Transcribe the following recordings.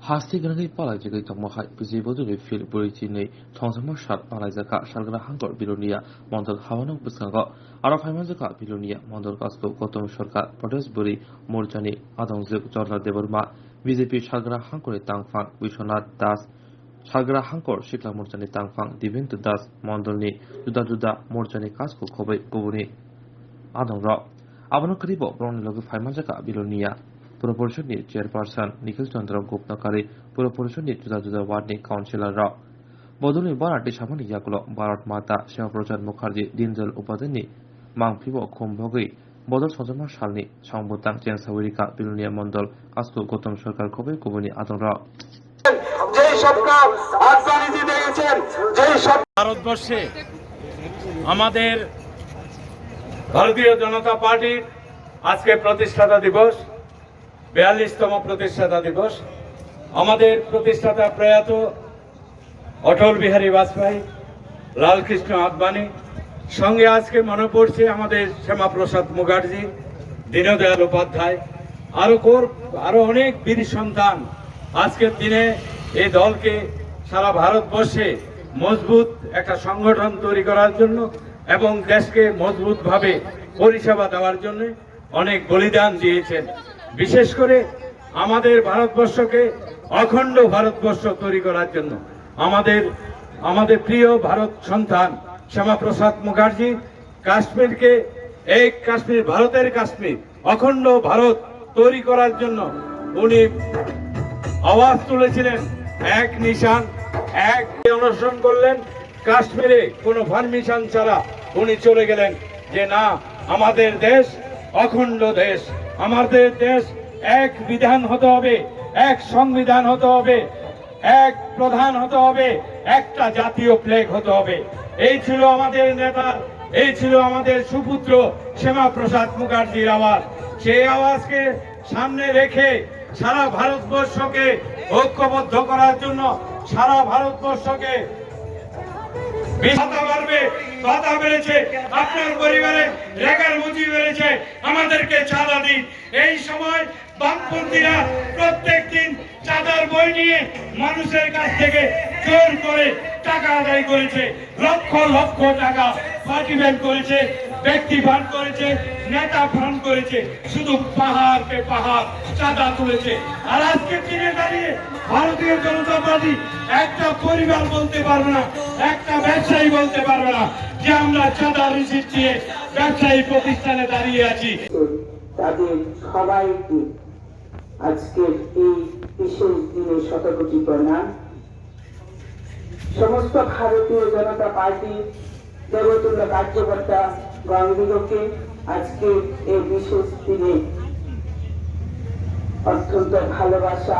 हास्तिगोनाङै पालायजायै तंमाहाय बिजिबोदुनि fill बुरैथिनै थंजोमा सार पालायजाखा सारग्रा हांकर बिलुनिया मन्दल हावानाव बुसखांगो आरो फाइमानजाखा बिलुनिया मन्दल कासखौ गौतम सरकार प्रदेश बुरै मोर्चानि आदंजुग जरला देबरमा बिजेपि सारग्रा हांकरनि तांफां बिश्वनाथ दास सारग्रा हांकर सिख्ला मोर्चानि तांफां दिबेन्दु दास मन्दलनि जुदा जुदा मोर्चानि कासखौ खबै गुबुननि आदंर आबनो करिब ब्रनि लगे फाइमानजाखा बिलुनिया पुर परिषदनि चेयरपारसन निखिल चंद्र गुप्तकारी पुर परिषदनि जुदा जुदा वार्डनि काउन्सिलर बदलनि बाराटी सामानि याकुल भारत माता श्यामाप्रसाद मुखार्जी दीनदयाल उपाध्यायनि मांफिबो खुमभगै बदल सजमा सालनि संबुतां चेंसावरिका बिलुनिया मण्डल कासको गौतम सरकार खबै गुबुननि आदर ভারতবর্ষে আমাদের ভারতীয় জনতা পার্টির আজকে প্রতিষ্ঠাতা দিবস 42তম প্রতিষ্ঠাতা দিবস। আমাদের প্রতিষ্ঠাতা প্রয়াত অটল বিহারী বাজপেয়ী, লালকৃষ্ণ আদবানি, সঙ্গে আজকে মনে পড়ছে আমাদের শ্যামাপ্রসাদ মুখার্জি, দীনদয়াল উপাধ্যায়, আরো অনেক বীর সন্তান আজকের দিনে এই দলকে সারা ভারতবর্ষে মজবুত একটা সংগঠন তৈরি করার জন্য এবং দেশকে মজবুতভাবে পরিষেবা দেওয়ার জন্য অনেক বলিদান দিয়েছেন। বিশেষ করে আমাদের ভারতবর্ষকে অখণ্ড ভারতবর্ষ তৈরি করার জন্য আমাদের প্রিয় ভারত সন্তান শ্যামাপ্রসাদ মুখার্জি কাশ্মীরকে এই কাশ্মীর, ভারতের কাশ্মীর, অখণ্ড ভারত তৈরি করার জন্য উনি আওয়াজ তুলেছিলেন। এক নিশান, এক অনশন করলেন। কাশ্মীরে কোনো পারমিশন ছাড়া উনি চলে গেলেন যে না, আমাদের দেশ অখণ্ড দেশ, আমাদের দেশ এক বিধান হতে হবে, এক সংবিধান হতে হবে, এক প্রধান হতে হবে, একটা জাতীয় ফ্ল্যাগ হতে হবে। এই ছিল আমাদের নেতা, এই ছিল আমাদের সুপুত্র শ্যামাপ্রসাদ মুখার্জির আওয়াজ। সেই আওয়াজকে সামনে রেখে সারা ভারতবর্ষকে ঐক্যবদ্ধ করার জন্য, সারা ভারতবর্ষকে ভাতা বেড়েছে, আপনার পরিবারে রেখার মুচি বেড়েছে, আমাদেরকে চাঁদা দিন। এই সময় বামপন্থীরা প্রত্যেক দিন চাঁদার বই নিয়ে মানুষের কাছ থেকে জোর করে টাকা আদায় করেছে, লক্ষ লক্ষ টাকা পার্টি ব্যান করেছে, ব্যক্তি ফান্ড করেছে, নেতা ফান্ড করেছে, শুধু পাহাড় পে পাহাড় চাঁদা তুলেছে। আর আজকের দিনে দাঁড়িয়ে ভারতীয় জনতা পার্টি একটা পরিবার বলতে পারবে না, একটা ব্যবসায়ী বলতে পারবে না যে আমরা চাঁদা রিসিট দিয়ে ব্যবসায়ী প্রতিষ্ঠানে দাঁড়িয়ে আছি। তাদের সবাইকে আজকের এই বিশেষ দিনে শতকোটি প্রণাম। সমস্ত ভারতীয় জনতা পার্টি দেবতুল্য কার্যকর্তা গণদিগকে আজকে এই বিশেষ দিনে অত্যন্ত ভালোবাসা,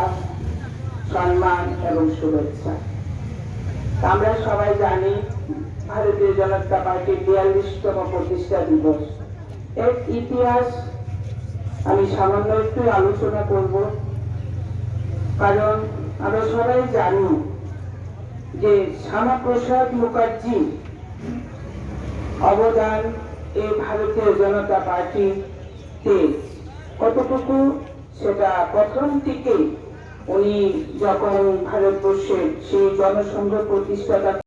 সম্মান এবং শুভেচ্ছা। আমরা সবাই জানি ভারতীয় জনতা পার্টির 42তম প্রতিষ্ঠা দিবস। এর ইতিহাস আমি সামান্য একটু আলোচনা করব, কারণ আমরা সবাই জানি যে শ্যামাপ্রসাদ মুখার্জি অবদান এই ভারতীয় জনতা পার্টিতে কতটুকু, সেটা প্রথম থেকে উনি যখন ভারতবর্ষের সেই জনসংঘ প্রতিষ্ঠাতা